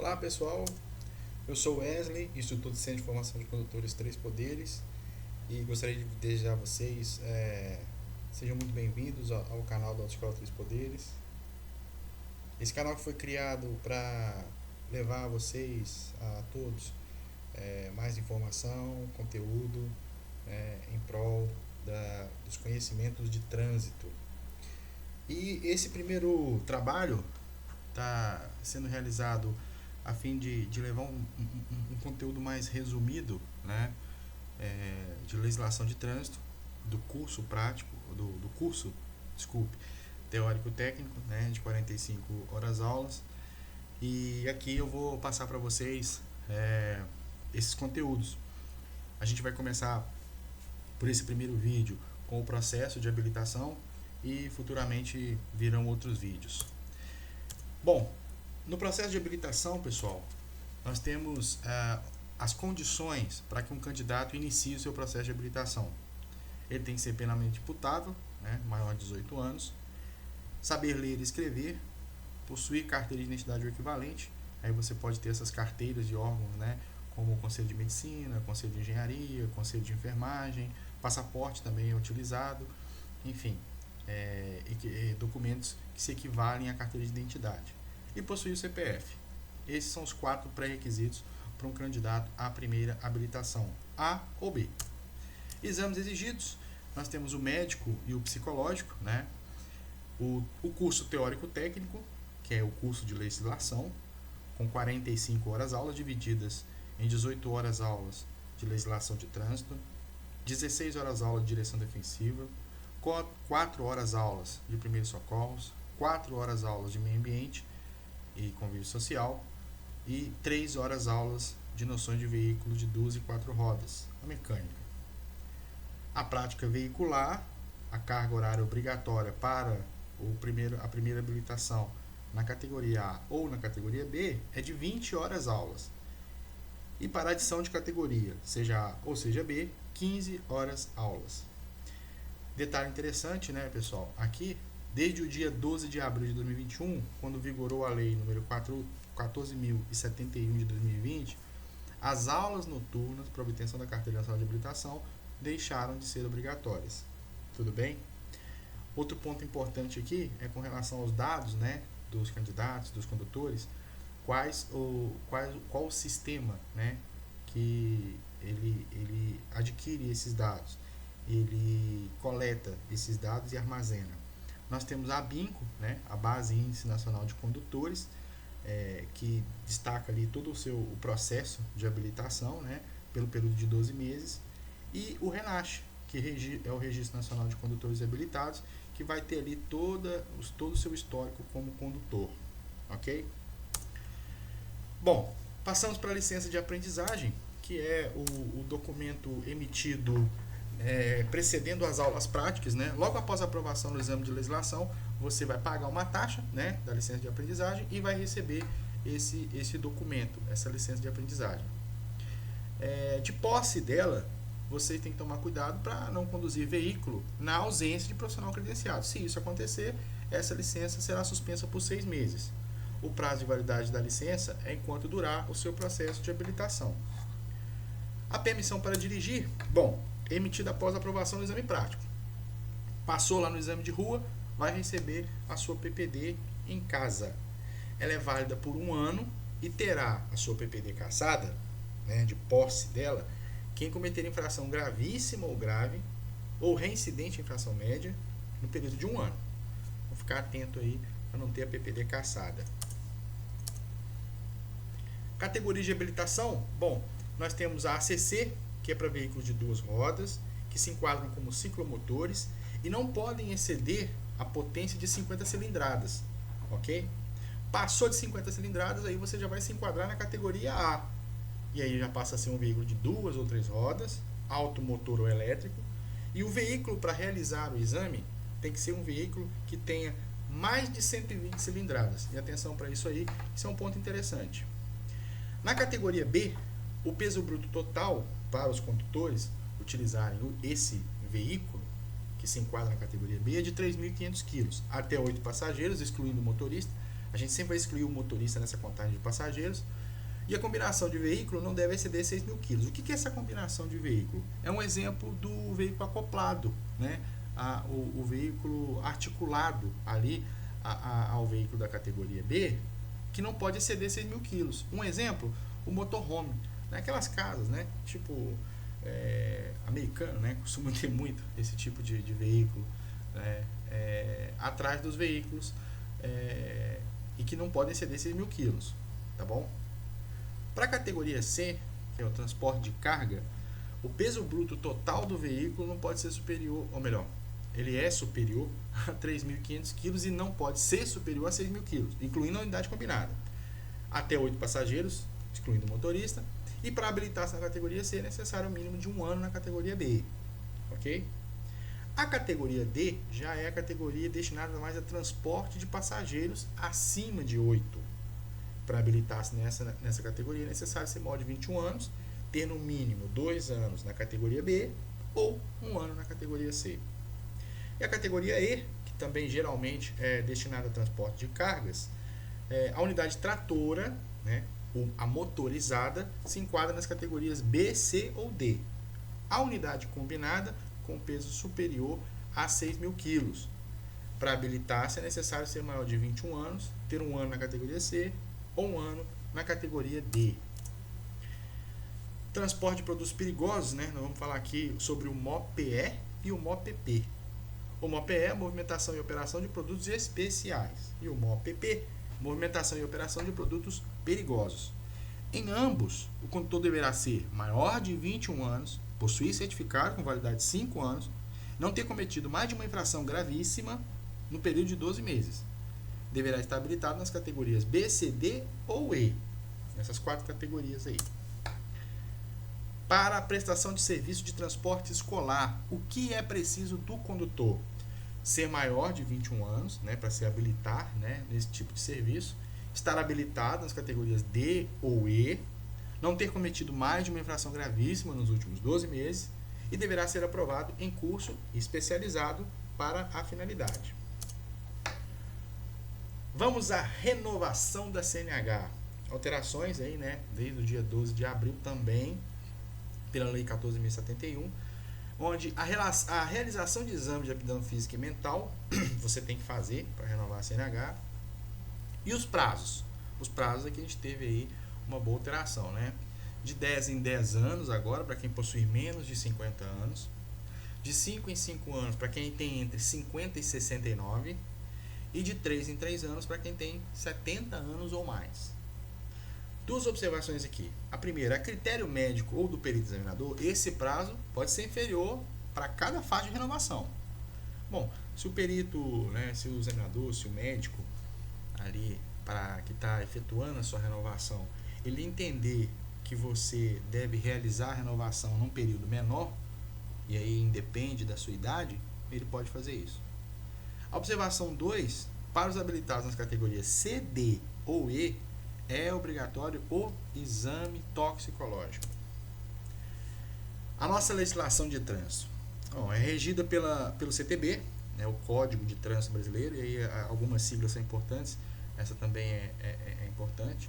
Olá pessoal, eu sou Wesley, instrutor de Centro de Formação de Condutores Três Poderes, e gostaria de desejar a vocês sejam muito bem-vindos ao canal da Autoescola Três Poderes. Esse canal que foi criado para levar a vocês, a todos, mais informação, conteúdo em prol dos conhecimentos de trânsito. E esse primeiro trabalho está sendo realizado a fim de levar um conteúdo mais resumido, né, de legislação de trânsito, do curso prático, do curso, desculpe, teórico-técnico, né, de 45 horas aulas. E aqui eu vou passar para vocês esses conteúdos. A gente vai começar por esse primeiro vídeo com o processo de habilitação e futuramente virão outros vídeos. Bom, no processo de habilitação, pessoal, nós temos as condições para que um candidato inicie o seu processo de habilitação. Ele tem que ser penalmente imputável, né, maior de 18 anos, saber ler e escrever, possuir carteira de identidade ou equivalente. Aí você pode ter essas carteiras de órgãos, né, como o Conselho de Medicina, Conselho de Engenharia, Conselho de Enfermagem, passaporte também é utilizado, enfim, documentos que se equivalem à carteira de identidade. E possuir o CPF. Esses são os 4 pré-requisitos para um candidato à primeira habilitação, A ou B. Exames exigidos, nós temos o médico e o psicológico, né? O curso teórico-técnico, que é o curso de legislação, com 45 horas aulas divididas em 18 horas aulas de legislação de trânsito, 16 horas aulas de direção defensiva, 4 horas aulas de primeiros socorros, 4 horas aulas de meio ambiente e convívio social e 3 horas aulas de noções de veículo de 2 e 4 rodas, a mecânica. A prática veicular, a carga horária obrigatória para a primeira habilitação na categoria A ou na categoria B é de 20 horas aulas. E para a adição de categoria, seja A ou seja B, 15 horas aulas. Detalhe interessante, né, pessoal? Aqui, desde o dia 12 de abril de 2021, quando vigorou a lei número 14.071 de 2020, as aulas noturnas para obtenção da carteira nacional de habilitação deixaram de ser obrigatórias. Tudo bem? Outro ponto importante aqui é com relação aos dados, né, dos candidatos, dos condutores, qual o sistema, né, que ele adquire esses dados. Ele coleta esses dados e armazena. Nós temos a BINCO, né, a Base Índice Nacional de Condutores, que destaca ali todo o processo de habilitação, né, pelo período de 12 meses, e o RENACH, que é o Registro Nacional de Condutores Habilitados, que vai ter ali todo o seu histórico como condutor, ok? Bom, passamos para a licença de aprendizagem, que é o documento emitido precedendo as aulas práticas, né? Logo após a aprovação do exame de legislação, você vai pagar uma taxa, né, da licença de aprendizagem e vai receber esse documento, essa licença de aprendizagem. De posse dela, você tem que tomar cuidado para não conduzir veículo na ausência de profissional credenciado. Se isso acontecer, essa licença será suspensa por 6 meses. O prazo de validade da licença é enquanto durar o seu processo de habilitação. A permissão para dirigir, emitida após a aprovação do exame prático. Passou lá no exame de rua, vai receber a sua PPD em casa. Ela é válida por 1 ano e terá a sua PPD cassada, né, de posse dela, quem cometer infração gravíssima ou grave ou reincidente em infração média no período de 1 ano. Vou ficar atento aí para não ter a PPD cassada. Categorias de habilitação, nós temos a ACC, que é para veículos de 2 rodas, que se enquadram como ciclomotores e não podem exceder a potência de 50 cilindradas, ok? Passou de 50 cilindradas, aí você já vai se enquadrar na categoria A, e aí já passa a ser um veículo de 2 ou 3 rodas, automotor ou elétrico, e o veículo para realizar o exame tem que ser um veículo que tenha mais de 120 cilindradas, e atenção para isso aí, isso é um ponto interessante. Na categoria B, o peso bruto total para os condutores utilizarem esse veículo, que se enquadra na categoria B, é de 3.500 kg, até 8 passageiros, excluindo o motorista, A gente sempre vai excluir o motorista nessa contagem de passageiros. E a combinação de veículo não deve exceder 6 mil quilos. O que é essa combinação de veículo? É um exemplo do veículo acoplado, né? O veículo articulado ali ao veículo da categoria B, que não pode exceder 6 mil quilos. Um exemplo, o motorhome. Naquelas casas, né? Tipo americano, né? Costuma ter muito esse tipo de veículo, né? Atrás dos veículos e que não podem exceder 6 mil quilos, tá bom? Para a categoria C, que é o transporte de carga, o peso bruto total do veículo não pode ser superior, ou melhor, ele é superior a 3.500 kg e não pode ser superior a 6.000 kg, incluindo a unidade combinada. Até 8 passageiros, excluindo o motorista. E para habilitar-se na categoria C é necessário o mínimo de 1 ano na categoria B. Ok? A categoria D já é a categoria destinada mais a transporte de passageiros acima de 8. Para habilitar-se nessa categoria é necessário ser maior de 21 anos, ter no mínimo 2 anos na categoria B ou 1 ano na categoria C. E a categoria E, que também geralmente é destinada a transporte de cargas, a unidade tratora, né, ou a motorizada, se enquadra nas categorias B, C ou D. A unidade combinada com peso superior a 6.000 kg. Para habilitar-se é necessário ser maior de 21 anos, ter 1 ano na categoria C ou 1 ano na categoria D. Transporte de produtos perigosos, né? Nós vamos falar aqui sobre o MOPE e o MOPP. O MOPE é a movimentação e operação de produtos especiais e o MOPP, movimentação e operação de produtos perigosos. Em ambos, o condutor deverá ser maior de 21 anos, possuir certificado com validade de 5 anos, não ter cometido mais de uma infração gravíssima no período de 12 meses. Deverá estar habilitado nas categorias B, C, D ou E. Nessas 4 categorias aí. Para a prestação de serviço de transporte escolar, o que é preciso do condutor? Ser maior de 21 anos, né, para se habilitar, né, nesse tipo de serviço. Estar habilitado nas categorias D ou E. Não ter cometido mais de uma infração gravíssima nos últimos 12 meses. E deverá ser aprovado em curso especializado para a finalidade. Vamos à renovação da CNH. Alterações aí, né, desde o dia 12 de abril também, pela Lei 14.071, onde a realização de exame de aptidão física e mental você tem que fazer para renovar a CNH. E os prazos. Os prazos aqui a gente teve aí uma boa alteração, né? De 10 em 10 anos agora, para quem possui menos de 50 anos. De 5 em 5 anos para quem tem entre 50 e 69. E de 3 em 3 anos para quem tem 70 anos ou mais. 2 observações aqui. A primeira, a critério médico ou do perito examinador, esse prazo pode ser inferior para cada fase de renovação. Bom, se o perito, né, se o examinador, se o médico ali que está efetuando a sua renovação, ele entender que você deve realizar a renovação num período menor, e aí independe da sua idade, ele pode fazer isso. A observação 2, para os habilitados nas categorias C, D ou E, é obrigatório o exame toxicológico. A nossa legislação de trânsito é regida pelo CTB, né, o Código de Trânsito Brasileiro, e aí algumas siglas são importantes, essa também é importante.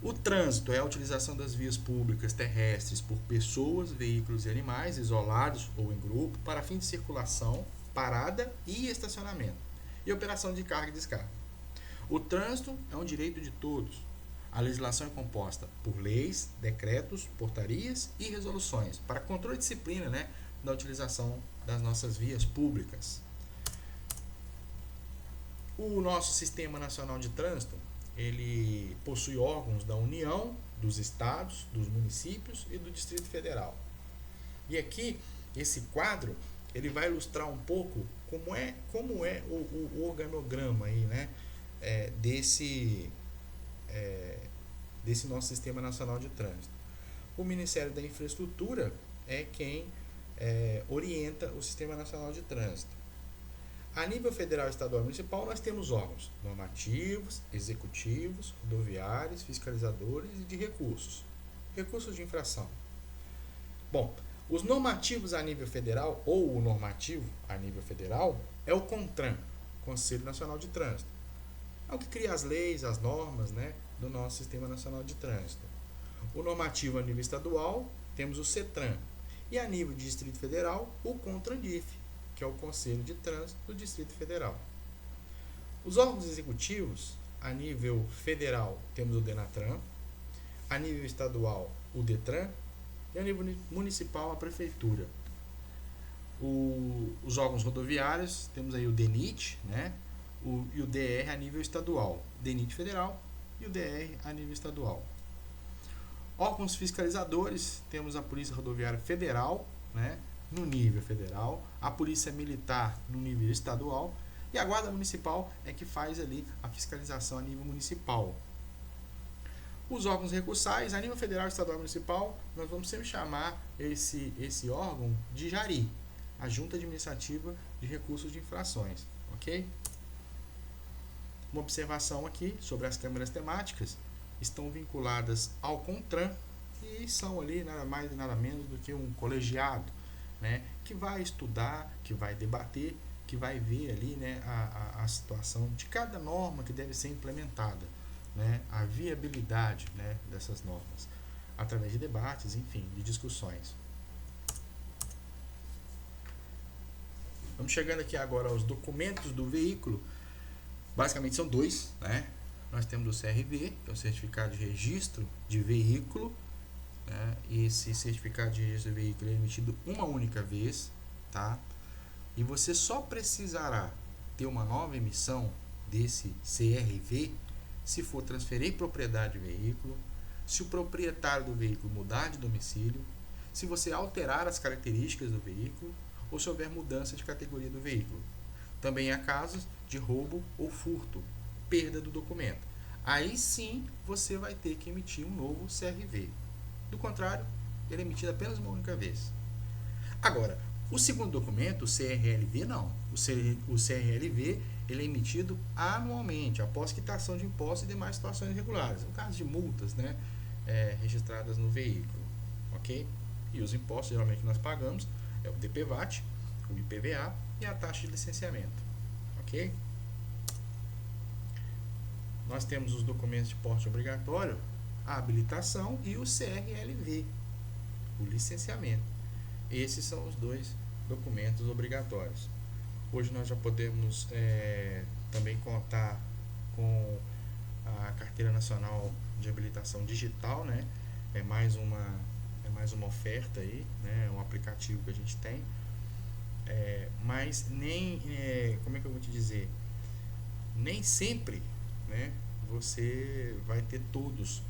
O trânsito é a utilização das vias públicas terrestres por pessoas, veículos e animais, isolados ou em grupo, para fim de circulação, parada e estacionamento, e operação de carga e descarga. O trânsito é um direito de todos. A legislação é composta por leis, decretos, portarias e resoluções para controle e disciplina, né, da utilização das nossas vias públicas. O nosso Sistema Nacional de Trânsito, ele possui órgãos da União, dos estados, dos municípios e do Distrito Federal. E aqui, esse quadro, ele vai ilustrar um pouco como é o organograma aí, né, desse nosso Sistema Nacional de Trânsito. O Ministério da Infraestrutura é quem orienta o Sistema Nacional de Trânsito. A nível federal, estadual e municipal, nós temos órgãos normativos, executivos, rodoviários, fiscalizadores e de recursos. Recursos de infração. Bom, os normativos a nível federal, ou o normativo a nível federal, é o CONTRAN, Conselho Nacional de Trânsito. É o que cria as leis, as normas, né, do nosso Sistema Nacional de Trânsito. O normativo a nível estadual, temos o CETRAN. E a nível de Distrito Federal, o CONTRANDIF, que é o Conselho de Trânsito do Distrito Federal. Os órgãos executivos, a nível federal, temos o DENATRAN, a nível estadual, o DETRAN, e a nível municipal, a Prefeitura. Os órgãos rodoviários, temos aí o DENIT, né? E o DR a nível estadual, DENIT federal e o DR a nível estadual. Órgãos fiscalizadores, temos a Polícia Rodoviária Federal, né, no nível federal, a Polícia Militar no nível estadual e a Guarda Municipal é que faz ali a fiscalização a nível municipal. Os órgãos recursais, a nível federal, estadual e municipal, nós vamos sempre chamar esse órgão de JARI, a Junta Administrativa de Recursos de Infrações, ok? Uma observação aqui sobre as câmeras temáticas, estão vinculadas ao CONTRAN e são ali nada mais e nada menos do que um colegiado, né, que vai estudar, que vai debater, que vai ver ali, né, a situação de cada norma que deve ser implementada, né, a viabilidade, né, dessas normas, através de debates, enfim, de discussões. Vamos chegando aqui agora aos documentos do veículo. Basicamente são dois, né? Nós temos o CRV, que é o Certificado de Registro de Veículo, né? E esse Certificado de Registro de Veículo é emitido uma única vez, tá? E você só precisará ter uma nova emissão desse CRV se for transferir propriedade do veículo, se o proprietário do veículo mudar de domicílio, se você alterar as características do veículo ou se houver mudança de categoria do veículo. Também há casos de roubo ou furto, perda do documento. Aí sim você vai ter que emitir um novo CRV. Do contrário, ele é emitido apenas uma única vez. Agora, o segundo documento, o CRLV, não. O CRLV ele é emitido anualmente, após quitação de impostos e demais situações irregulares. No caso de multas, né, registradas no veículo. Ok? E os impostos geralmente que nós pagamos é o DPVAT, o IPVA e a taxa de licenciamento. Ok? Nós temos os documentos de porte obrigatório, a habilitação e o CRLV, o licenciamento. Esses são os dois documentos obrigatórios. Hoje nós já podemos também contar com a Carteira Nacional de Habilitação Digital, né? É mais uma oferta aí, né? Um aplicativo que a gente tem. Mas nem, como é que eu vou te dizer? Nem sempre, né, você vai ter todos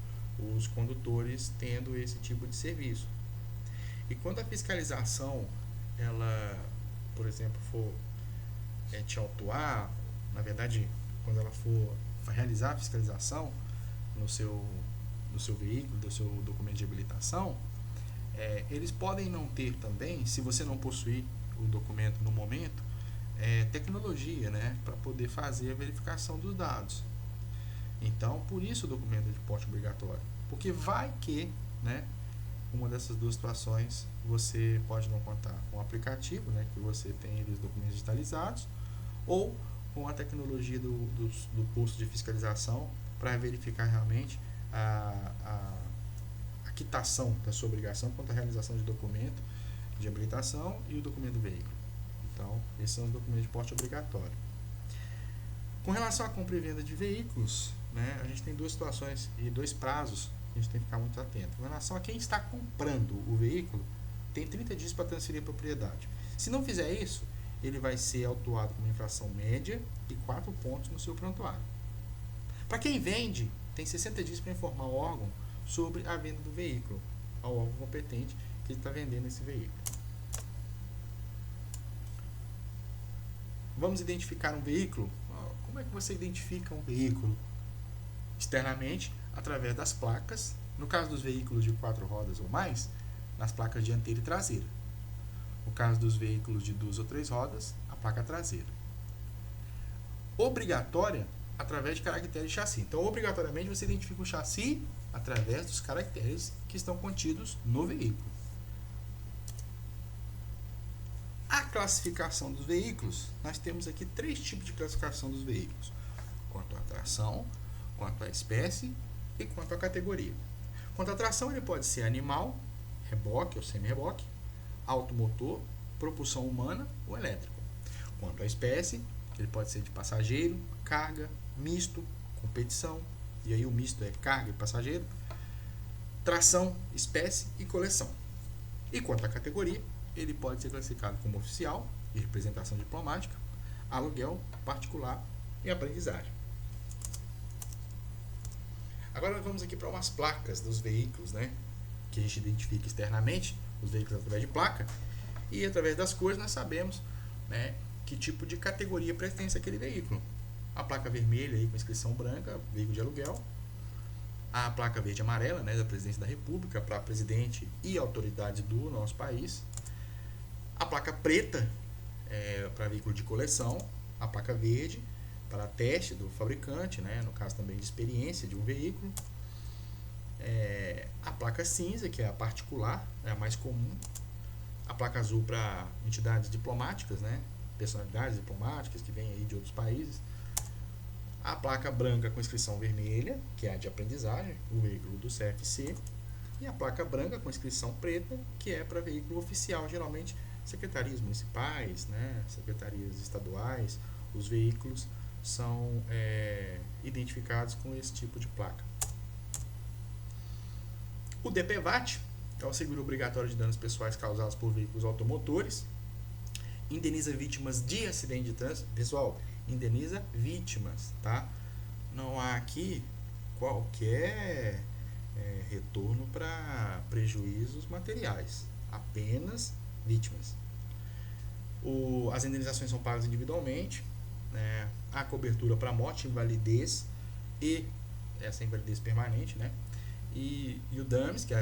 os condutores tendo esse tipo de serviço. E quando a fiscalização, ela, por exemplo, for te autuar, na verdade, quando ela for realizar a fiscalização no seu veículo, do seu documento de habilitação, eles podem não ter também, se você não possuir o documento no momento, tecnologia, né, para poder fazer a verificação dos dados. Então, por isso o documento de porte obrigatório, porque vai que, né, uma dessas duas situações você pode não contar com o aplicativo, né, que você tem ali os documentos digitalizados, ou com a tecnologia do posto de fiscalização para verificar realmente a quitação da sua obrigação quanto à realização de documento de habilitação e o documento do veículo. Então, esses são os documentos de porte obrigatório. Com relação à compra e venda de veículos, né, a gente tem duas situações e dois prazos que a gente tem que ficar muito atento. Com relação a quem está comprando o veículo, tem 30 dias para transferir a propriedade. Se não fizer isso, ele vai ser autuado com uma infração média e 4 pontos no seu prontuário. Para quem vende, tem 60 dias para informar o órgão sobre a venda do veículo, ao órgão competente que está vendendo esse veículo. Vamos identificar um veículo? Como é que você identifica um veículo? Externamente, através das placas, no caso dos veículos de 4 rodas ou mais, nas placas dianteira e traseira. No caso dos veículos de 2 ou 3 rodas, a placa traseira. Obrigatória, através de caracteres de chassi. Então, obrigatoriamente, você identifica o chassi através dos caracteres que estão contidos no veículo. A classificação dos veículos, nós temos aqui 3 tipos de classificação dos veículos. quanto à tração, quanto à espécie e quanto à categoria. Quanto à tração, ele pode ser animal, reboque ou semi-reboque, automotor, propulsão humana ou elétrico. Quanto à espécie, ele pode ser de passageiro, carga, misto, competição, e aí o misto é carga e passageiro, tração, espécie e coleção. E quanto à categoria, ele pode ser classificado como oficial e representação diplomática, aluguel, particular e aprendizagem. Agora nós vamos aqui para umas placas dos veículos, né? Que a gente identifica externamente os veículos através de placa, e através das cores nós sabemos, né, que tipo de categoria pertence àquele veículo. A placa vermelha aí com inscrição branca, veículo de aluguel. A placa verde e amarela, né, da Presidência da República para presidente e autoridades do nosso país. A placa preta para veículo de coleção. A placa verde para teste do fabricante, né, no caso também de experiência de um veículo. A placa cinza, que é a particular, é a mais comum. A placa azul para entidades diplomáticas, né, personalidades diplomáticas que vêm aí de outros países. A placa branca com inscrição vermelha, que é a de aprendizagem, o veículo do CFC. E a placa branca com inscrição preta, que é para veículo oficial, geralmente secretarias municipais, né, secretarias estaduais. Os veículos são identificados com esse tipo de placa. O DPVAT é o seguro obrigatório de danos pessoais causados por veículos automotores. Indeniza vítimas de acidente de trânsito. Pessoal, indeniza vítimas, tá? Não há aqui qualquer retorno para prejuízos materiais, apenas vítimas. As indenizações são pagas individualmente, né? Há cobertura para morte, invalidez e essa invalidez permanente, né? E o DAMES, que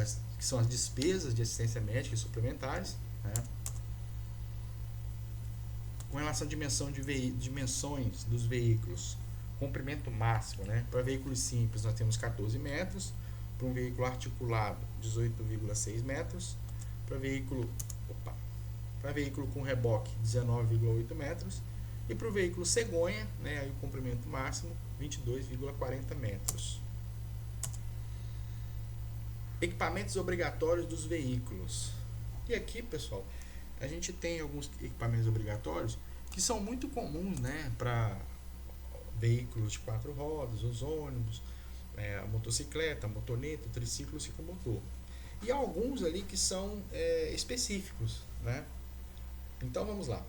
são as despesas de assistência médica e suplementares, né? Com relação à dimensões dos veículos, comprimento máximo, né? Para veículos simples nós temos 14 metros, para um veículo articulado 18,6 metros, para veículo com reboque 19,8 metros e para o veículo cegonha, né, aí o comprimento máximo 22,40 metros. Equipamentos obrigatórios dos veículos. E aqui, pessoal, a gente tem alguns equipamentos obrigatórios que são muito comuns, né, para veículos de 4 rodas, os ônibus, a motocicleta, a motoneta, o triciclo, o ciclomotor. E alguns ali que são específicos, né? Então vamos lá.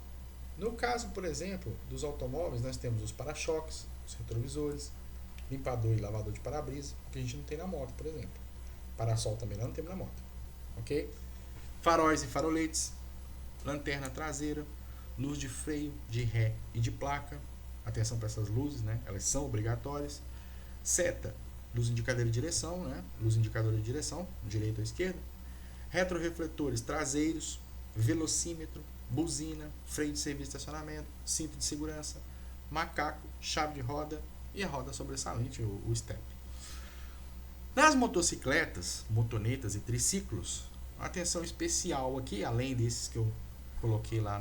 No caso, por exemplo, dos automóveis, nós temos os para-choques, os retrovisores, limpador e lavador de para-brisa, que a gente não tem na moto, por exemplo. Para-sol também não temos na moto, ok? Faróis e faroletes, lanterna traseira, luz de freio, de ré e de placa. Atenção para essas luzes, né? Elas são obrigatórias. Seta, luz indicadora de direção, né? Luz indicadora de direção, direita ou esquerda. Retrorefletores traseiros, velocímetro, buzina, freio de serviço de estacionamento, cinto de segurança, macaco, chave de roda e a roda sobressalente, o step. Nas motocicletas, motonetas e triciclos, atenção especial aqui, além desses que eu coloquei lá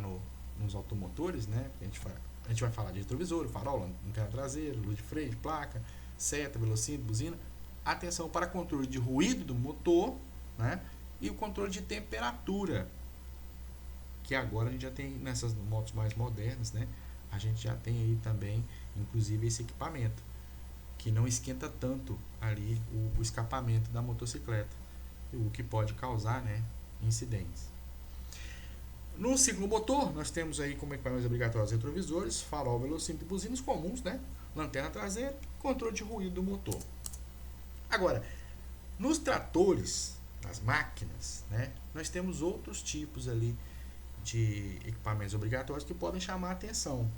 nos automotores, né? A gente vai falar de retrovisor, farol, lanterna traseira, luz de freio, de placa, seta, velocímetro, buzina. Atenção para controle de ruído do motor, né? E o controle de temperatura, que agora a gente já tem nessas motos mais modernas, né? A gente já tem aí também, inclusive, esse equipamento que não esquenta tanto ali o escapamento da motocicleta, o que pode causar, né, incidentes. No ciclomotor, nós temos aí como equipamentos obrigatórios retrovisores, farol, velocímetro e buzinas comuns, né? Lanterna traseira, controle de ruído do motor. Agora, nos tratores, nas máquinas, né, nós temos outros tipos ali de equipamentos obrigatórios que podem chamar a atenção.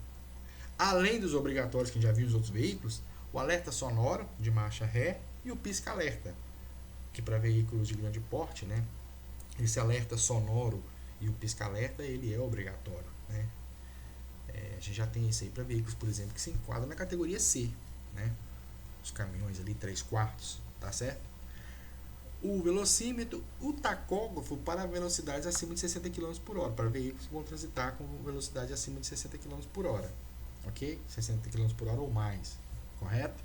Além dos obrigatórios que a gente já viu nos outros veículos, o alerta sonoro de marcha ré e o pisca-alerta, que para veículos de grande porte, né, esse alerta sonoro e o pisca-alerta, ele é obrigatório, né? A gente já tem isso aí para veículos, por exemplo, que se enquadram na categoria C, né? Os caminhões ali 3/4, tá certo? O velocímetro, o tacógrafo para velocidades acima de 60 km por hora, para veículos que vão transitar com velocidade acima de 60 km por hora, ok? 60 km por hora ou mais, correto?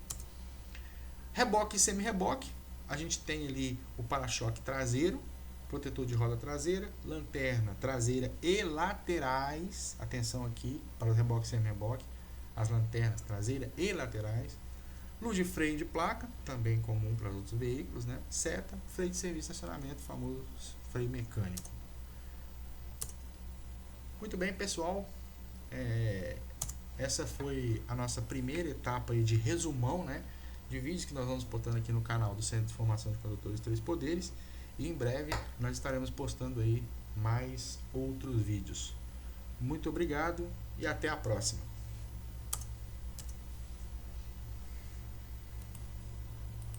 Reboque e semi-reboque, a gente tem ali o para-choque traseiro, protetor de roda traseira, lanterna traseira e laterais, atenção aqui para o reboque e semi-reboque, as lanternas traseira e laterais, luz de freio de placa, também comum para os outros veículos, né? Seta, freio de serviço e estacionamento, famoso freio mecânico. Muito bem, pessoal, essa foi a nossa primeira etapa aí de resumão, né, de vídeos que nós vamos postando aqui no canal do Centro de Formação de Condutores Três Poderes, e em breve nós estaremos postando aí mais outros vídeos. Muito obrigado e até a próxima.